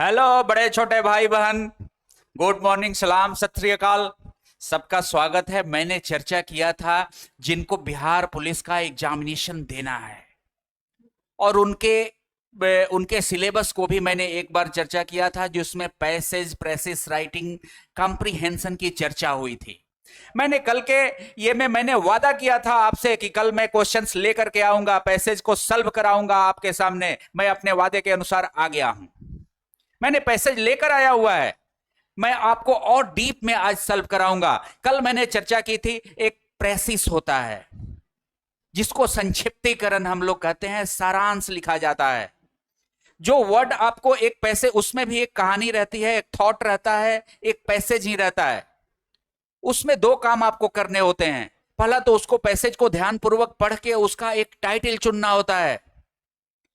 Hello बड़े छोटे भाई बहन, गुड मॉर्निंग, सलाम, सत श्री अकाल। सबका स्वागत है। मैंने चर्चा किया था जिनको बिहार पुलिस का एग्जामिनेशन देना है और उनके सिलेबस को भी मैंने एक बार चर्चा किया था, जिसमें पैसेज, प्रेसिस राइटिंग, कॉम्प्रिहेंशन की चर्चा हुई थी। मैंने कल के ये में मैंने वादा किया था आपसे कि कल मैं क्वेश्चंस लेकर के आऊंगा, पैसेज को सॉल्व कराऊंगा आपके सामने। मैं अपने वादे के अनुसार आ गया हूं। मैंने पैसेज लेकर आया हुआ है। मैं आपको और डीप में आज सॉल्व कराऊंगा। कल मैंने चर्चा की थी, एक प्रेसिस होता है जिसको संक्षिप्तीकरण हम लोग कहते हैं, सारांश लिखा जाता है। जो वर्ड आपको एक पैसे, उसमें भी एक कहानी रहती है, एक थॉट रहता है, एक पैसेज ही रहता है। उसमें दो काम आपको करने होते हैं। पहला तो उसको पैसेज को ध्यानपूर्वक पढ़ के उसका एक टाइटल चुनना होता है।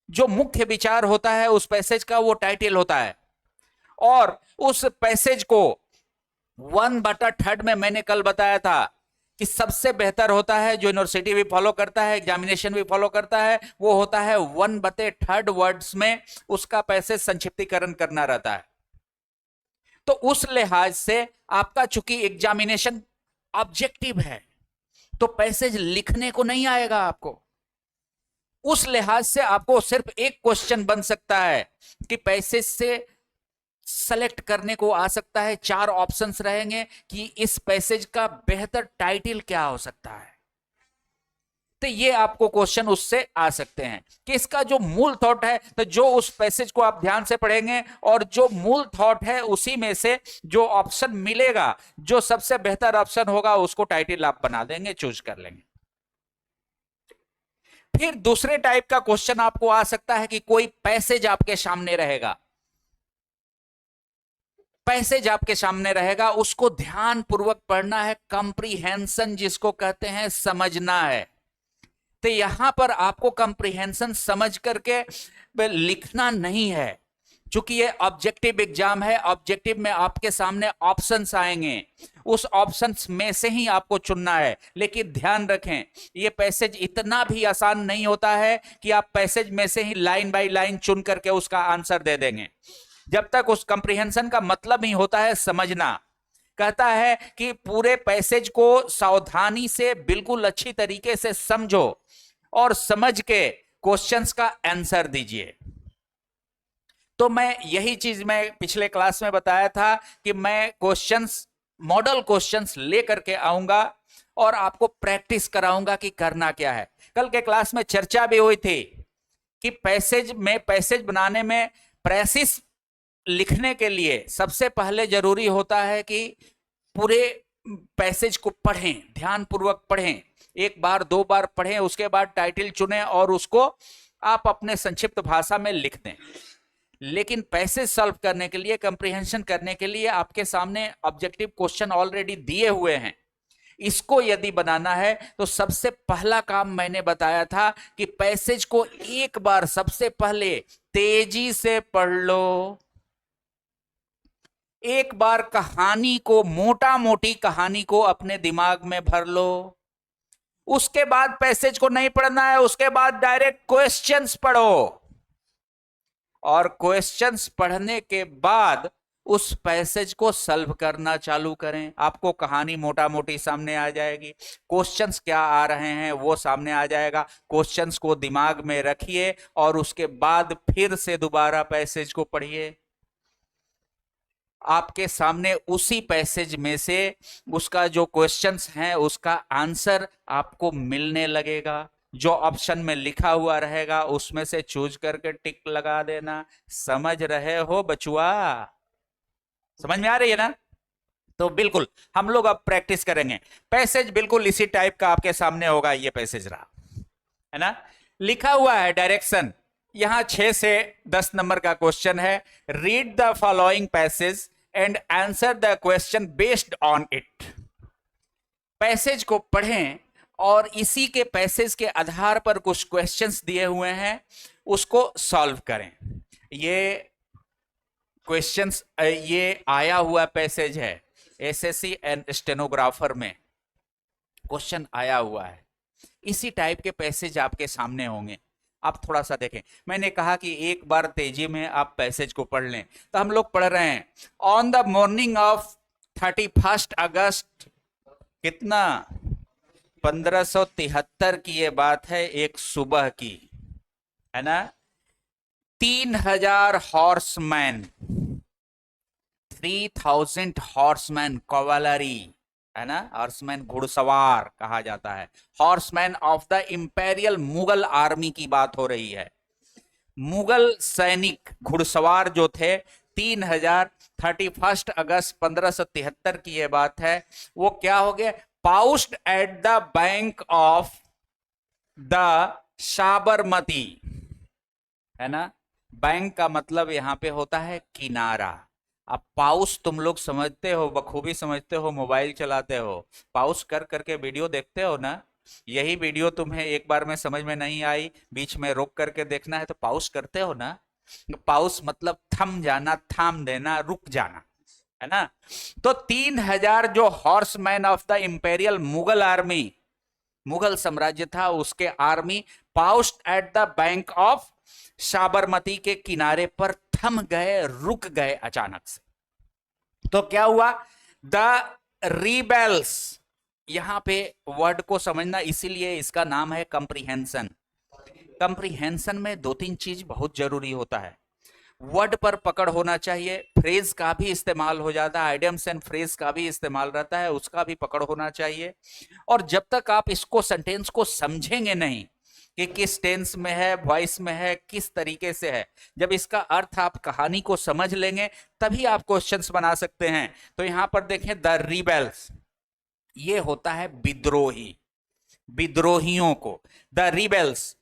जो मुख्य विचार होता है उस पैसेज का, वो टाइटल होता है। और उस पैसेज को 1/3 में मैंने कल बताया था कि सबसे बेहतर होता है, जो यूनिवर्सिटी भी फॉलो करता है, एग्जामिनेशन भी फॉलो करता है, वो होता है 1/3 वर्ड्स में उसका पैसेज संक्षिप्तीकरण करना रहता है। तो उस लिहाज से आपका चूंकि एग्जामिनेशन ऑब्जेक्टिव है, तो पैसेज लिखने को नहीं आएगा आपको। उस लिहाज से आपको सिर्फ एक क्वेश्चन बन सकता है कि पैसेज से सेलेक्ट करने को आ सकता है। 4 ऑप्शंस रहेंगे कि इस पैसेज का बेहतर टाइटल क्या हो सकता है। तो ये आपको क्वेश्चन उससे आ सकते हैं कि इसका जो मूल थॉट है, तो जो उस पैसेज को आप ध्यान से पढ़ेंगे और जो मूल थॉट है उसी में से जो ऑप्शन मिलेगा, जो सबसे बेहतर ऑप्शन होगा, उसको टाइटल आप बना देंगे, चूज कर लेंगे। फिर दूसरे टाइप का क्वेश्चन आपको आ सकता है कि कोई पैसेज आपके सामने रहेगा, पैसेज आपके सामने रहेगा, उसको ध्यान पूर्वक पढ़ना है, कंप्रीहेंशन जिसको कहते हैं, समझना है। तो यहां पर आपको कंप्रीहेंशन समझ करके लिखना नहीं है, क्योंकि ये ऑब्जेक्टिव एग्जाम है। ऑब्जेक्टिव में आपके सामने ऑप्शंस आएंगे, उस ऑप्शंस में से ही आपको चुनना है। लेकिन ध्यान रखें, ये पैसेज इतना भी आसान नहीं होता है कि आप पैसेज में से ही लाइन बाय लाइन चुन करके उसका आंसर दे देंगे। जब तक उस कंप्रीहेंशन का मतलब ही होता है समझना। कहता है कि पूरे पैसेज को सावधानी से, बिल्कुल अच्छी तरीके से समझो और समझ के क्वेश्चंस का आंसर दीजिए। तो मैं यही चीज मैं पिछले क्लास में बताया था कि मैं क्वेश्चंस, मॉडल क्वेश्चंस लेकर के आऊंगा और आपको प्रैक्टिस कराऊंगा कि करना क्या है। कल के क्लास में चर्चा भी हुई थी कि पैसेज बनाने में, प्रेसिस लिखने के लिए सबसे पहले जरूरी होता है कि पूरे पैसेज को पढ़ें, ध्यानपूर्वक पढ़ें, एक बार 2 बार पढ़ें, उसके बाद टाइटल चुनें और उसको आप अपने संक्षिप्त भाषा में लिख दें। लेकिन पैसेज सॉल्व करने के लिए, कंप्रीहेंशन करने के लिए आपके सामने ऑब्जेक्टिव क्वेश्चन ऑलरेडी दिए हुए हैं। इसको यदि बनाना है तो सबसे पहला काम मैंने बताया था कि पैसेज को एक बार सबसे पहले तेजी से पढ़ लो। एक बार कहानी को, मोटा मोटी कहानी को अपने दिमाग में भर लो। उसके बाद पैसेज को नहीं पढ़ना है, उसके बाद डायरेक्ट क्वेश्चंस पढ़ो और क्वेश्चंस पढ़ने के बाद उस पैसेज को सॉल्व करना चालू करें। आपको कहानी मोटा मोटी सामने आ जाएगी, क्वेश्चंस क्या आ रहे हैं वो सामने आ जाएगा। क्वेश्चंस को दिमाग में रखिए और उसके बाद फिर से दोबारा पैसेज को पढ़िए। आपके सामने उसी पैसेज में से उसका जो क्वेश्चंस हैं उसका आंसर आपको मिलने लगेगा। जो ऑप्शन में लिखा हुआ रहेगा उसमें से चूज करके टिक लगा देना। समझ रहे हो बचुआ? समझ में आ रही है ना? तो बिल्कुल हम लोग अब प्रैक्टिस करेंगे। पैसेज बिल्कुल इसी टाइप का आपके सामने होगा। ये पैसेज रहा है ना, लिखा हुआ है डायरेक्शन। यहां 6 से 10 नंबर का क्वेश्चन है। Read the following passage and answer the question based on it. Passage को पढ़ें और इसी के पैसेज के आधार पर कुछ क्वेश्चंस दिए हुए हैं, उसको सॉल्व करें। ये क्वेश्चंस, ये आया हुआ पैसेज है, एसएससी एंड स्टेनोग्राफर में क्वेश्चन आया हुआ है। इसी टाइप के पैसेज आपके सामने होंगे। आप थोड़ा सा देखें, मैंने कहा कि एक बार तेजी में आप पैसेज को पढ़ लें, तो हम लोग पढ़ रहे हैं ऑन द मॉर्निंग ऑफ 31 अगस्त, कितना, 1573 की ये बात है, एक सुबह की, है ना। 3000 हॉर्समैन, 3000 हॉर्समैन कवलरी, है ना, हॉर्समैन घुड़सवार कहा जाता है, horseman of the imperial Mughal army की बात हो रही है। मुगल सैनिक घुड़सवार जो थे 3000, 31 अगस्त 1573 की यह बात है, वो क्या हो गया, paused at the bank of the Sabarmati, है ना। बैंक का मतलब यहां पे होता है किनारा। अब पाउस तुम लोग समझते हो, बखूबी समझते हो, मोबाइल चलाते हो, पाउस कर करके वीडियो देखते हो ना। यही वीडियो तुम्हें एक बार में समझ में नहीं आई, बीच में रोक करके देखना है तो पाउस करते हो ना। पाउस मतलब थम जाना, थाम देना, रुक जाना, है ना। तो 3000 जो horsemen of the imperial Mughal army, Mughal साम्राज्य था, उसके army paused at the bank of Sabarmati के किनारे पर थम गए, रुक गए अचानक से। तो क्या हुआ, द रिबेल्स, यहां पे वर्ड को समझना, इसीलिए इसका नाम है कंप्रीहेंशन। कंप्रीहेंशन में दो तीन चीज बहुत जरूरी होता है। वर्ड पर पकड़ होना चाहिए, फ्रेज का भी इस्तेमाल हो जाता है, आइडियम्स एंड फ्रेज का भी इस्तेमाल रहता है, उसका भी पकड़ होना चाहिए। और जब तक आप इसको, सेंटेंस को समझेंगे नहीं कि किस टेंस में है, वॉइस में है, किस तरीके से है, जब इसका अर्थ आप कहानी को समझ लेंगे तभी आप क्वेश्चंस बना सकते हैं। तो यहां पर देखें, द रिबेल्स, ये होता है विद्रोही, विद्रोहियों को, the rebels,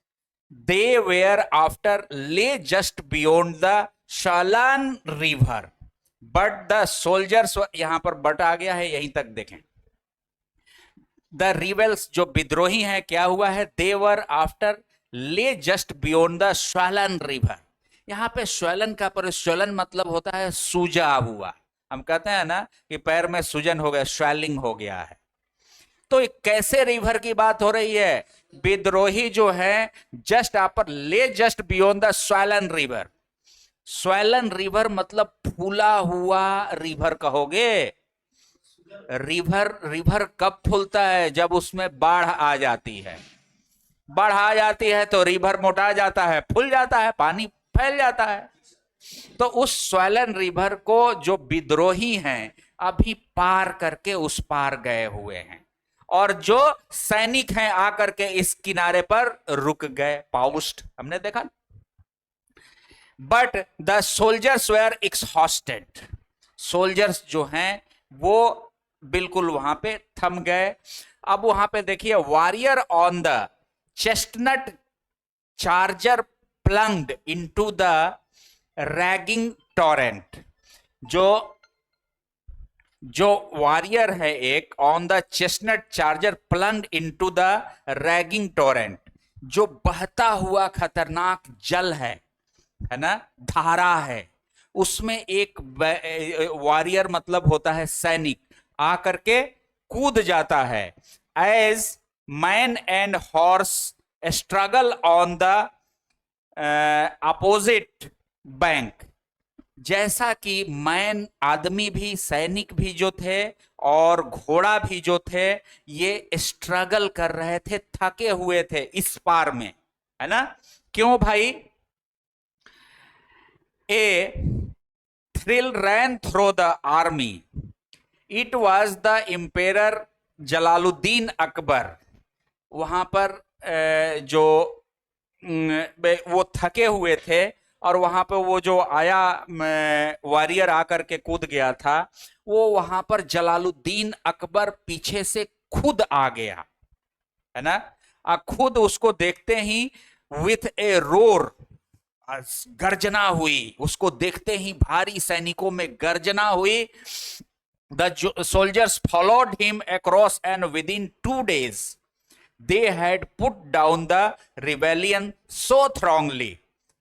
they were after lay just beyond the Shalan river, but the soldiers, यहां पर बट आ गया है, यहीं तक देखें, द रिबेल्स जो विद्रोही हैं, क्या हुआ है, देवर after lay just beyond the श्वेलन river. यहां पे श्वेलन का परिश्वेलन मतलब होता है सूजा हुआ, हम कहते हैं ना कि पैर में सूजन हो गया, स्वेलिंग हो गया है। तो एक कैसे रिवर की बात हो रही है, विद्रोही जो है जस्ट पर ले just beyond the swollen river. Swollen river मतलब फूला हुआ रिवर कहोगे। रिवर, रिवर कब फूलता है, जब उसमें बाढ़ आ जाती है। बाढ़ आ जाती है तो रिवर मोटा जाता है, फूल जाता है, पानी फैल जाता है। तो उस स्वेलन रिवर को जो विद्रोही हैं अभी पार करके उस पार गए हुए हैं, और जो सैनिक हैं आकर के इस किनारे पर रुक गए, पाउस्ट, हमने देखा। But the soldiers were exhausted, soldiers जो हैं वो बिल्कुल वहां पे थम गए। अब वहां पे देखिए, warrior on the chestnut charger plunged into the ragging torrent, जो जो वॉरियर है एक, on the chestnut charger plunged into the ragging torrent, जो बहता हुआ खतरनाक जल है ना, धारा है, उसमें एक वॉरियर मतलब होता है सैनिक, आकर के कूद जाता है। As man and horse struggle on the opposite bank, जैसा कि मैन, आदमी भी, सैनिक भी जो थे और घोड़ा भी जो थे, ये स्ट्रगल कर रहे थे, थके हुए थे इस पार में, है ना। क्यों भाई, a thrill ran through the army, it was the emperor Jalaluddin Akbar. वहां पर जो वो थके हुए थे, और वहां पर वो जो आया वॉरियर आकर के कूद गया था, वो वहां पर जलालुद्दीन अकबर पीछे से खुद आ गया, है ना। खुद उसको देखते ही विथ ए रोर, गर्जना हुई, उसको देखते ही भारी सैनिकों में गर्जना हुई। The soldiers followed him across and with in 2 days they had put down the rebellion so strongly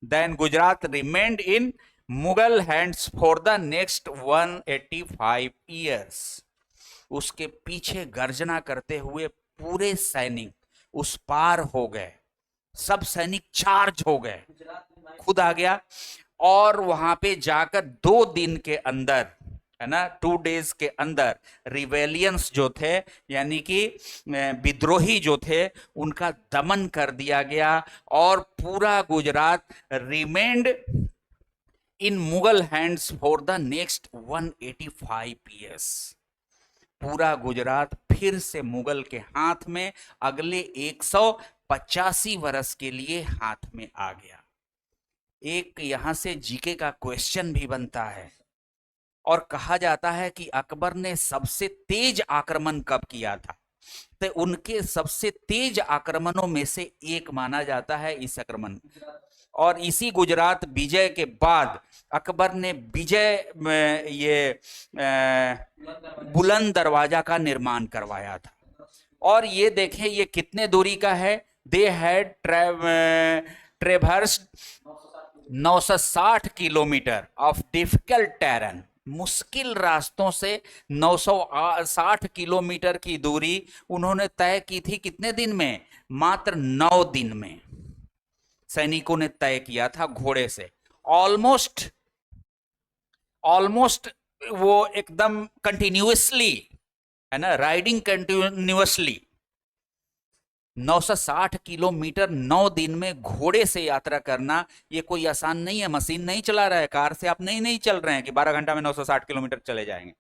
then Gujarat remained in Mughal hands for the next 185 years। उसके पीछे गर्जना करते हुए पूरे सैनिक उस पार हो गए, सब सैनिक चार्ज हो गए, खुद आ गया। और वहां पे जाकर 2 दिन के अंदर, है ना, 2 डेज के अंदर रिवेलियंस जो थे, यानी कि विद्रोही जो थे, उनका दमन कर दिया गया। और पूरा Gujarat remained in Mughal hands for the next 185 years। पूरा गुजरात फिर से मुगल के हाथ में अगले 185 वर्ष के लिए हाथ में आ गया। एक यहां से जीके का क्वेश्चन भी बनता है, और कहा जाता है कि अकबर ने सबसे तेज आक्रमण कब किया था। तो उनके सबसे तेज आक्रमणों में से एक माना जाता है इस आक्रमण। और इसी गुजरात विजय के बाद अकबर ने ये बुलंद दरवाजा का निर्माण करवाया था। और ये देखें ये कितने दूरी का है। They had traversed 960 kilometre of difficult terrain. मुश्किल रास्तों से 960 किलोमीटर की दूरी उन्होंने तय की थी। कितने दिन में? मात्र 9 दिन में सैनिकों ने तय किया था घोड़े से। ऑलमोस्ट वो एकदम कंटिन्यूअसली, है ना, राइडिंग कंटिन्यूअसली 960 किलोमीटर 9 दिन में घोड़े से यात्रा करना, ये कोई आसान नहीं है। मशीन नहीं चला रहा है, कार से आप नहीं चल रहे हैं कि 12 घंटा में 960 किलोमीटर चले जाएंगे।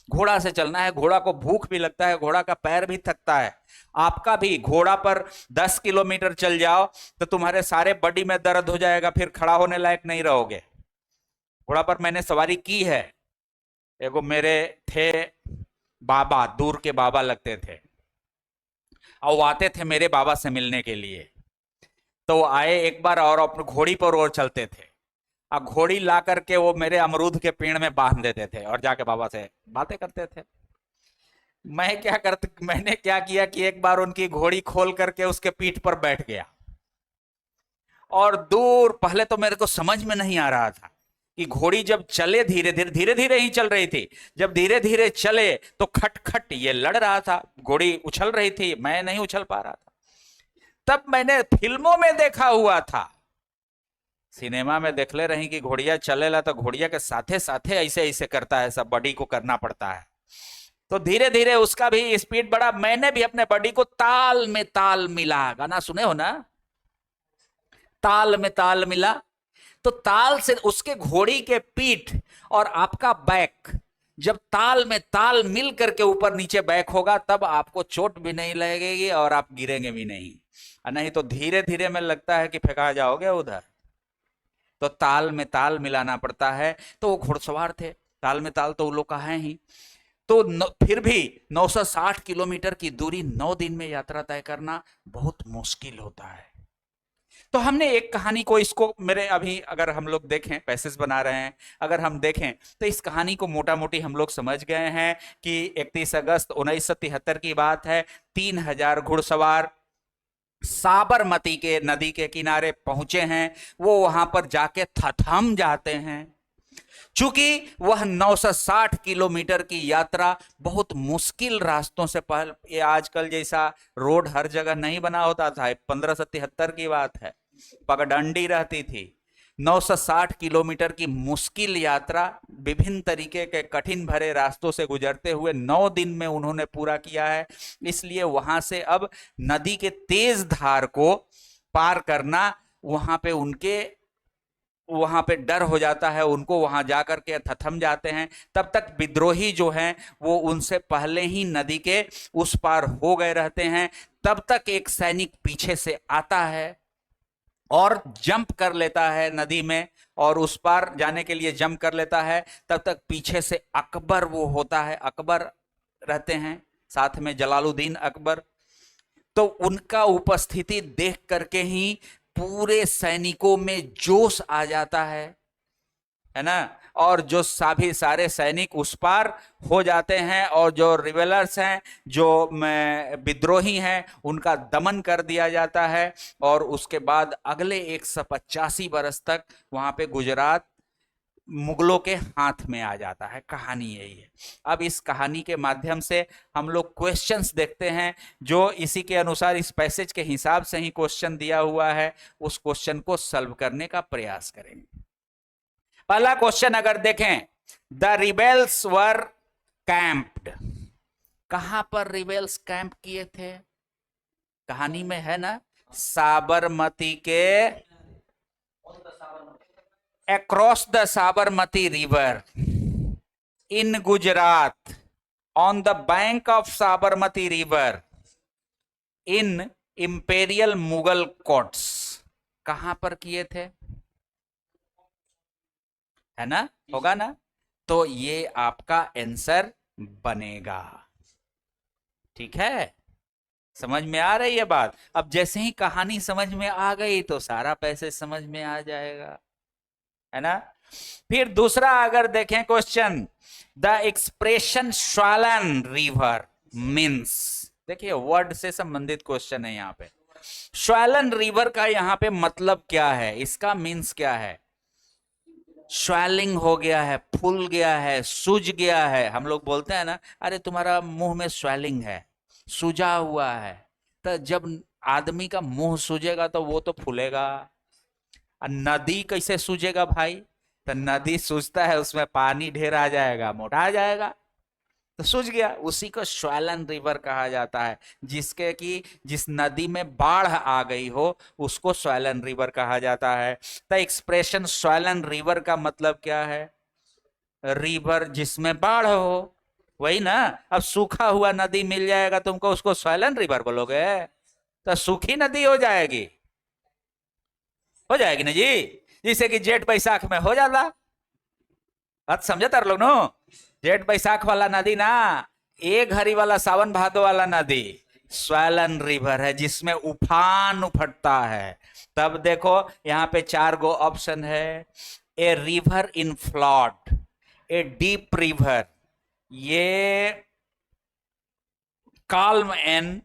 घोड़ा से चलना है। घोड़ा को भूख भी लगता है, घोड़ा का पैर भी थकता है। आपका भी घोड़ा पर 10 किलोमीटर चल जाओ तो तुम्हारे सारे बॉडी में दर्द हो जाएगा, फिर खड़ा होने लायक नहीं रहोगे। घोड़ा पर मैंने सवारी की है। एगो मेरे थे बाबा, दूर के बाबा लगते थे, और वो आते थे मेरे बाबा से मिलने के लिए। तो वो आए एक बार और अपने घोड़ी पर और चलते थे, और घोड़ी ला करके वो मेरे अमरूद के पेड़ में बांध देते थे और जाके बाबा से बातें करते थे। मैंने क्या किया कि एक बार उनकी घोड़ी खोल करके उसके पीठ पर बैठ गया। और दूर, पहले तो मेरे को समझ में नहीं आ रहा था कि घोड़ी जब चले, धीरे धीरे ही चल रही थी। जब धीरे धीरे चले तो खट खट ये लड़ रहा था, घोड़ी उछल रही थी, मैं नहीं उछल पा रहा था। तब मैंने फिल्मों में देखा हुआ था, सिनेमा में देख ले रही कि घोड़िया चलेला तो घोड़िया के साथे साथे ऐसे ऐसे करता है, सब बॉडी को करना पड़ता है। तो धीरे धीरे उसका भी स्पीड बढ़ा। मैंने भी अपने बॉडी को ताल में ताल मिला। गाना सुने हो ना, ताल में ताल मिला। तो ताल से उसके घोड़ी के पीठ और आपका बैक जब ताल में ताल मिल करके ऊपर नीचे बैक होगा, तब आपको चोट भी नहीं लगेगी और आप गिरेंगे भी नहीं। नहीं तो धीरे धीरे में लगता है कि फेंका जाओगे उधर। तो ताल में ताल मिलाना पड़ता है। तो वो घुड़सवार थे, ताल में ताल तो वो लोग का है ही। तो फिर भी 960 किलोमीटर की दूरी 9 दिन में यात्रा तय करना बहुत मुश्किल होता है। तो हमने एक कहानी को, इसको मेरे अभी अगर हम लोग देखें, पैसेज बना रहे हैं, अगर हम देखें तो इस कहानी को मोटा मोटी हम लोग समझ गए हैं कि 31 अगस्त 1973 की बात है। 3000 घुड़सवार साबरमती के नदी के किनारे पहुंचे हैं। वो वहां पर जाके थथम जाते हैं। चूंकि वह 960 किलोमीटर की यात्रा बहुत मुश्किल रास्तों से, ये आजकल जैसा रोड हर जगह नहीं बना होता था। 1573 की बात है, पगडंडी रहती थी। 960 किलोमीटर की मुश्किल यात्रा विभिन्न तरीके के कठिन भरे रास्तों से गुजरते हुए 9 दिन में उन्होंने पूरा किया है। इसलिए वहां से अब नदी के तेज धार को पार करना वहां पे डर हो जाता है उनको। वहां जाकर के थथम जाते हैं। तब तक विद्रोही जो हैं वो उनसे पहले ही नदी के उस पार हो गए रहते हैं। तब तक एक सैनिक पीछे से आता है और जंप कर लेता है नदी में, और उस पार जाने के लिए जंप कर लेता है। तब तक पीछे से अकबर वो होता है, अकबर रहते हैं साथ में, जलालुद्दीन अकबर। तो उनका उपस्थिति देख करके ही पूरे सैनिकों में जोश आ जाता है ना। और जो सभी सारे सैनिक उस पार हो जाते हैं, और जो रिबेलर्स हैं, जो विद्रोही हैं, उनका दमन कर दिया जाता है। और उसके बाद अगले 185 बरस तक वहां पे गुजरात मुगलों के हाथ में आ जाता है। कहानी यही है। अब इस कहानी के माध्यम से हम लोग क्वेश्चंस देखते हैं, जो इसी के अनुसार इस पैसेज के हिसाब से ही क्वेश्चन दिया हुआ है, उस क्वेश्चन को सॉल्व करने का प्रयास करेंगे। पहला क्वेश्चन अगर देखें, द रिबेल्स वर कैंप्ड। कहां पर रिबेल्स कैंप किए थे? कहानी में है ना, साबरमती के across the Sabarmati river in Gujarat, on the bank of Sabarmati river in imperial Mughal courts। कहां पर किए थे? है ना, होगा ना? तो ये आपका आंसर बनेगा। ठीक है, समझ में आ रही है बात? अब जैसे ही कहानी समझ में आ गई तो सारा पैसेज समझ में आ जाएगा, है ना। फिर दूसरा अगर देखें question, the expression Shwalan river means. देखिए वर्ड से संबंधित क्वेश्चन है यहाँ पे। श्वालन रिवर का यहाँ पे मतलब क्या है, इसका मीन्स क्या है? स्वेलिंग हो गया है, फूल गया है, सूज गया है। हम लोग बोलते हैं ना, अरे तुम्हारा मुंह में स्वेलिंग है, सूजा हुआ है। तो जब आदमी का मुंह सूजेगा तो वो तो फूलेगा। नदी कैसे सूजेगा भाई? तो नदी सूजता है, उसमें पानी ढेर आ जाएगा, मोटा आ जाएगा, तो सूज गया। उसी को श्वालन रिवर कहा जाता है, जिसके कि जिस नदी में बाढ़ आ गई हो उसको श्वालन रिवर कहा जाता है। तो एक्सप्रेशन श्वालन रिवर का मतलब क्या है? रिवर जिसमें बाढ़ हो, वही ना। अब सूखा हुआ नदी मिल जाएगा तुमको, उसको श्वालन रिवर बोलोगे? तो सूखी नदी हो जाएगी, हो जाएगी ना जी, जिसे कि जेठ बैसाख में हो जाता। बात समझे तार लोग नो? जेठ बैसाख वाला नदी ना, एक घड़ी वाला सावन भादो वाला नदी स्वेलन रिवर है, जिसमें उफान उफटता है। तब देखो यहाँ पे 4 गो ऑप्शन है। A river in flood, a deep river, ये काल्म एंड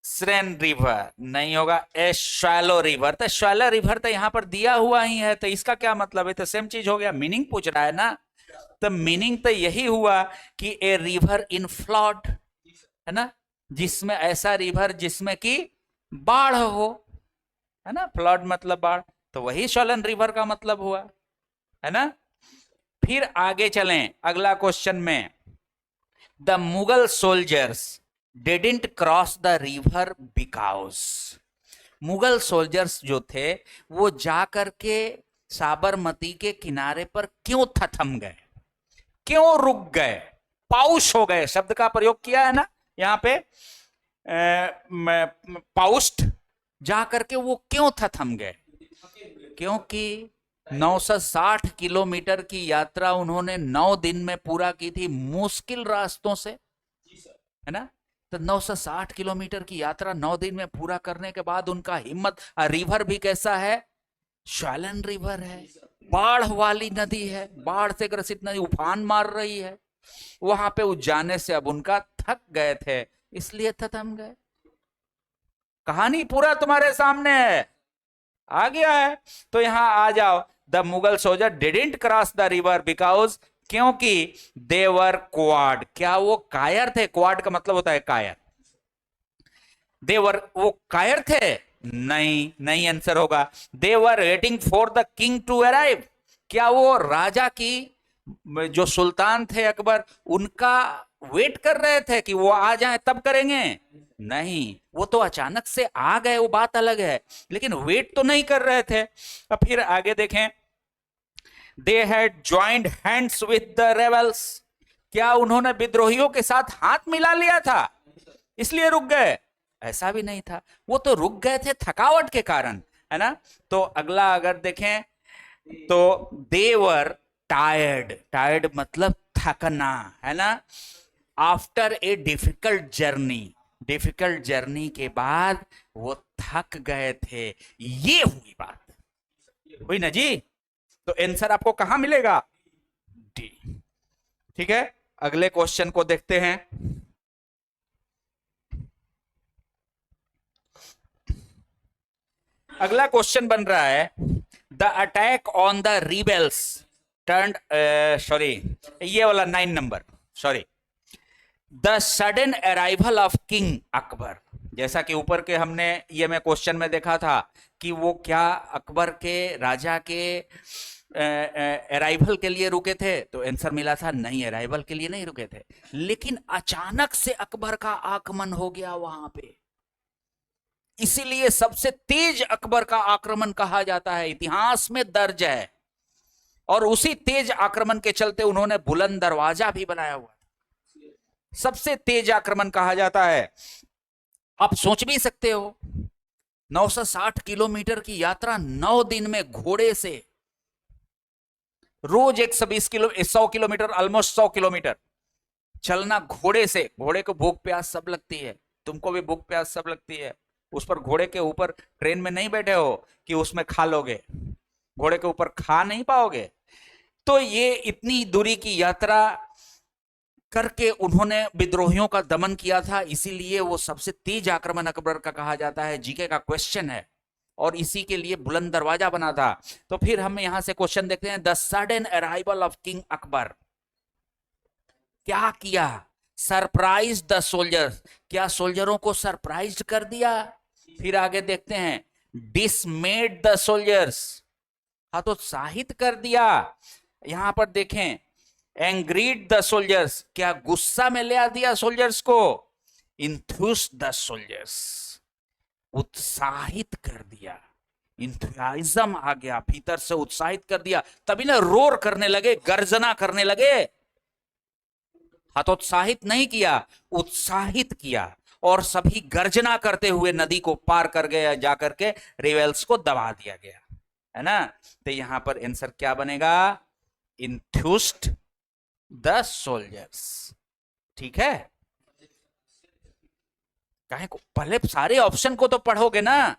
स्रेन रिवर नहीं होगा, ए शैलो रिवर। तो शैलो रिवर तो यहां पर दिया हुआ ही है, तो इसका क्या मतलब है? तो सेम चीज हो गया, मीनिंग पूछ रहा है ना। तो मीनिंग तो यही हुआ कि ए रिवर इन फ्लड, है ना, जिसमें ऐसा रिवर जिसमें कि बाढ़ हो, है ना। फ्लड मतलब बाढ़, तो वही शैलन रिवर का मतलब हुआ, है ना। फिर आगे चलें अगला क्वेश्चन में, the Mughal soldiers didn't cross the river because. Mughal soldiers जो थे वो जाकर के साबरमती के किनारे पर क्यों थथम गए, क्यों रुक गए, पाउश हो गए, शब्द का प्रयोग किया है ना यहाँ पे। पाउस्ट, जाकर के वो क्यों थथम गए? क्योंकि 960 किलोमीटर की यात्रा उन्होंने 9 दिन में पूरा की थी, मुश्किल रास्तों से, है ना। तो 960 किलोमीटर की यात्रा 9 दिन में पूरा करने के बाद उनका हिम्मत, रिवर भी कैसा है? श्वालन रिवर है, बाढ़ वाली नदी है, बाढ़ से ग्रसित नदी, उफान मार रही है। वहां पे उस जाने से अब उनका थक गए थे, इसलिए थम गए। कहानी पूरा तुम्हारे सामने है, आ गया है। तो यहां आ जाओ, the Mughal soldier didn't cross the river because, क्योंकि देवर क्वाड। क्या वो कायर थे? क्वाड का मतलब होता है कायर। देवर, वो कायर थे? नहीं, नहीं आंसर होगा। They're waiting for the king to arrive. क्या वो राजा की, जो सुल्तान थे अकबर, उनका वेट कर रहे थे कि वो आ जाए तब करेंगे? नहीं, वो तो अचानक से आ गए, वो बात अलग है, लेकिन वेट तो नहीं कर रहे थे। अब फिर आगे देखें, they had joined hands with the rebels. क्या उन्होंने विद्रोहियों के साथ हाथ मिला लिया था इसलिए रुक गए? ऐसा भी नहीं था, वो तो रुक गए थे थकावट के कारण, है ना। तो अगला अगर देखें तो देवर टायर्ड, टायर्ड मतलब थकना, है ना। After a difficult journey, difficult journey के बाद वो थक गए थे, ये हुई बात, हुई ना जी। तो आंसर आपको कहां मिलेगा? डी। ठीक है, अगले क्वेश्चन को देखते हैं। अगला क्वेश्चन बन रहा है, the attack on the rebels turned, sorry, ये वाला 9 number, sorry, the sudden arrival of king Akbar. जैसा कि ऊपर के हमने ये मैं क्वेश्चन में देखा था कि वो क्या अकबर के राजा के अराइवल के लिए रुके थे, तो आंसर मिला था नहीं, अराइवल के लिए नहीं रुके थे, लेकिन अचानक से अकबर का आगमन हो गया वहां पे, इसीलिए सबसे तेज अकबर का आक्रमण कहा जाता है, इतिहास में दर्ज है। और उसी तेज आक्रमण के चलते उन्होंने बुलंद दरवाजा भी बनाया हुआ, सबसे तेज आक्रमण कहा जाता है। आप सोच भी सकते हो 960 किलोमीटर की यात्रा 9 दिन में घोड़े से, रोज 120 किलो 100 किलोमीटर, ऑलमोस्ट 100 किलोमीटर चलना घोड़े से। घोड़े को भूख प्यास सब लगती है, तुमको भी भूख प्यास सब लगती है। उस पर घोड़े के ऊपर ट्रेन में नहीं बैठे हो कि उसमें खा लोगे, घोड़े के ऊपर खा नहीं पाओगे। तो ये इतनी दूरी की यात्रा करके उन्होंने विद्रोहियों का दमन किया था, इसीलिए वो सबसे तेज आक्रमण अकबर का कहा जाता है। जीके का क्वेश्चन है और इसी के लिए बुलंद दरवाजा बना था। तो फिर हम यहां से क्वेश्चन देखते हैं, the sudden arrival of king Akbar, क्या किया? सरप्राइज द सोल्जर्स, क्या सोल्जरों को सरप्राइज कर दिया? फिर आगे देखते हैं, डिसमेड द सोल्जर्स, हतोत्साहित कर दिया। यहां पर देखें, एंग्रीड द सोल्जर्स, क्या गुस्सा में ले आ दिया सोल्जर्स को? इंथ्यूस्ड द सोल्जर्स, उत्साहित कर दिया, इंथुसियाज्म आ गया, भीतर से उत्साहित कर दिया, तभी ना रोर करने लगे, गर्जना करने लगे। हतोत्साहित नहीं किया, उत्साहित किया, और सभी गर्जना करते हुए नदी को पार कर गए, जाकर के रिवेल्स को दबा दिया गया, है ना। तो यहां पर आंसर क्या बनेगा? इंथ्यूस्ड द सोल्जर्स। ठीक है, काहे को पहले सारे ऑप्शन को तो पढ़ोगे ना।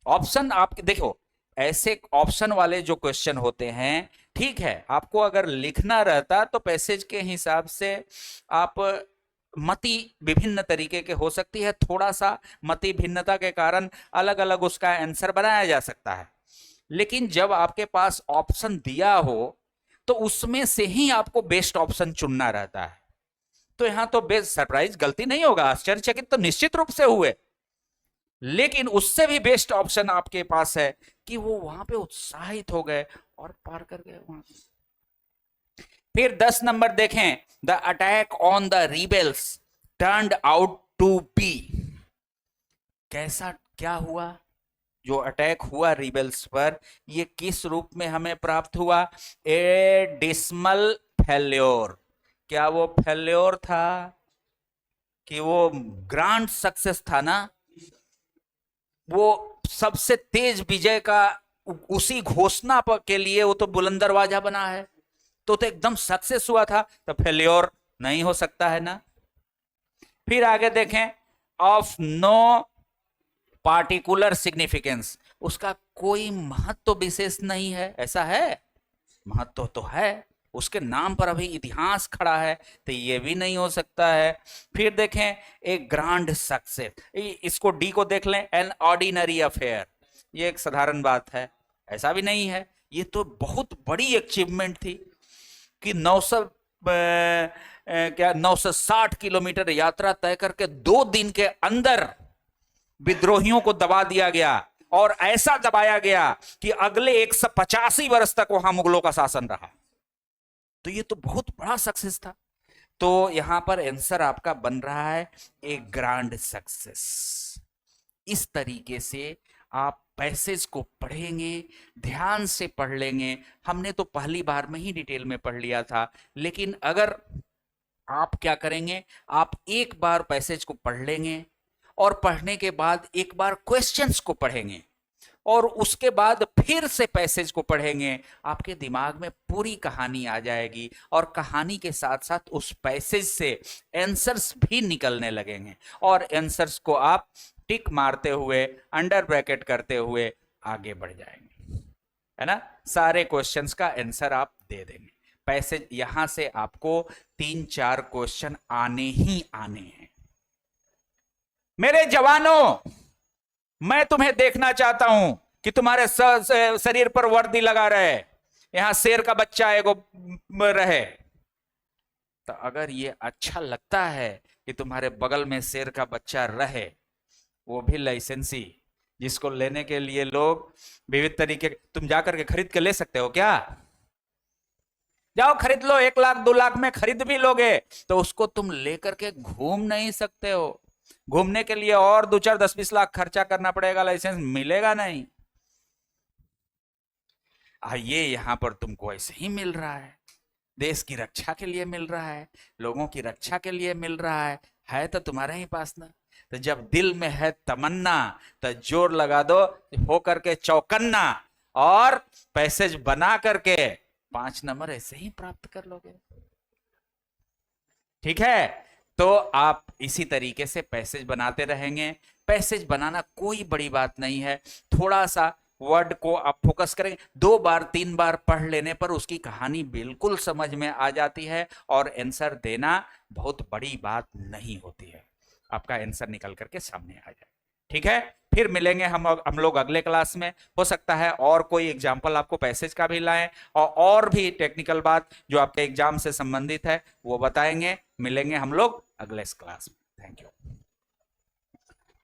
ऑप्शन आप देखो, ऐसे ऑप्शन वाले जो क्वेश्चन होते हैं, ठीक है, आपको अगर लिखना रहता तो पैसेज के हिसाब से आप मति विभिन्न तरीके के हो सकती है, थोड़ा सा मति भिन्नता के कारण अलग अलग उसका आंसर बनाया जा सकता है। लेकिन जब आपके पास ऑप्शन दिया हो तो उसमें से ही आपको बेस्ट ऑप्शन चुनना रहता है। तो यहां तो बेस्ट, सरप्राइज गलती नहीं होगा, आश्चर्यचकित तो निश्चित रूप से हुए, लेकिन उससे भी बेस्ट ऑप्शन आपके पास है कि वो वहां पे उत्साहित हो गए और पार कर गए वहां। फिर 10 नंबर देखें, the attack on the rebels turned out to be, कैसा क्या हुआ? जो अटैक हुआ रिबेल्स पर, ये किस रूप में हमें प्राप्त हुआ? ए डिस्मल फेल्योर। क्या वो फेल्योर था कि वो ग्रांड सक्सेस था ना? वो सबसे तेज विजय का उसी घोषणा के लिए वो तो बुलंद दरवाजा बना है, तो एकदम सक्सेस हुआ था, तो फेल्योर नहीं हो सकता है ना। फिर आगे देखें, ऑफ नो पार्टिकुलर सिग्निफिकेंस, उसका कोई महत्व विशेष नहीं है, ऐसा है? महत्व तो है, उसके नाम पर अभी इतिहास खड़ा है, तो ये भी नहीं हो सकता है। फिर देखें, एक ग्रांड सक्सेस, इसको डी को देख लें, एन ऑर्डिनरी अफेयर, ये एक साधारण बात है, ऐसा भी नहीं है। ये तो बहुत बड़ी अचीवमेंट थी कि 960 किलोमीटर यात्रा तय करके 2 दिन के अंदर विद्रोहियों को दबा दिया गया, और ऐसा दबाया गया कि अगले 185 वर्ष तक वहां मुगलों का शासन रहा। तो ये तो बहुत बड़ा सक्सेस था। तो यहां पर आंसर आपका बन रहा है एक ग्रांड सक्सेस। इस तरीके से आप पैसेज को पढ़ेंगे, ध्यान से पढ़ लेंगे। हमने तो पहली बार में ही डिटेल में पढ़ लिया था, लेकिन अगर आप क्या करेंगे, आप एक बार पैसेज को पढ़ लेंगे और पढ़ने के बाद एक बार क्वेश्चंस को पढ़ेंगे और उसके बाद फिर से पैसेज को पढ़ेंगे, आपके दिमाग में पूरी कहानी आ जाएगी और कहानी के साथ साथ उस पैसेज से आंसर्स भी निकलने लगेंगे, और आंसर्स को आप टिक मारते हुए, अंडर ब्रैकेट करते हुए आगे बढ़ जाएंगे, है ना। सारे क्वेश्चंस का आंसर आप दे देंगे। पैसेज यहां से आपको 3-4 क्वेश्चन आने ही आने हैं। मेरे जवानों, मैं तुम्हें देखना चाहता हूं कि तुम्हारे शरीर पर वर्दी लगा रहे, यहां शेर का बच्चा एगो रहे। तो अगर ये अच्छा लगता है कि तुम्हारे बगल में शेर का बच्चा रहे, वो भी लाइसेंसी, जिसको लेने के लिए लोग विविध तरीके, तुम जाकर के खरीद के ले सकते हो क्या? जाओ खरीद लो, 1 लाख 2 लाख में खरीद भी लोगे तो उसको तुम लेकर के घूम नहीं सकते हो। घूमने के लिए और 2 4 10 20 लाख खर्चा करना पड़ेगा, लाइसेंस मिलेगा नहीं। ये यहां पर तुमको ऐसे ही मिल रहा है, देश की रक्षा के लिए मिल रहा है, लोगों की रक्षा के लिए मिल रहा है तो तुम्हारे ही पास ना। तो जब दिल में है तमन्ना तो जोर लगा दो, हो करके चौकन्ना, और पैसेज बना करके 5 नंबर ऐसे ही प्राप्त कर लोगे। ठीक है, तो आप इसी तरीके से पैसेज बनाते रहेंगे। पैसेज बनाना कोई बड़ी बात नहीं है, थोड़ा सा वर्ड को आप फोकस करेंगे, 2 बार 3 बार पढ़ लेने पर उसकी कहानी बिल्कुल समझ में आ जाती है, और आंसर देना बहुत बड़ी बात नहीं होती है, आपका आंसर निकल करके सामने आ जाए। ठीक है, फिर मिलेंगे हम लोग अगले क्लास में। हो सकता है और कोई एग्जाम्पल आपको पैसेज का भी लाएं, और भी टेक्निकल बात जो आपके एग्जाम से संबंधित है वो बताएंगे। मिलेंगे हम लोग अगले क्लास में। Thank you.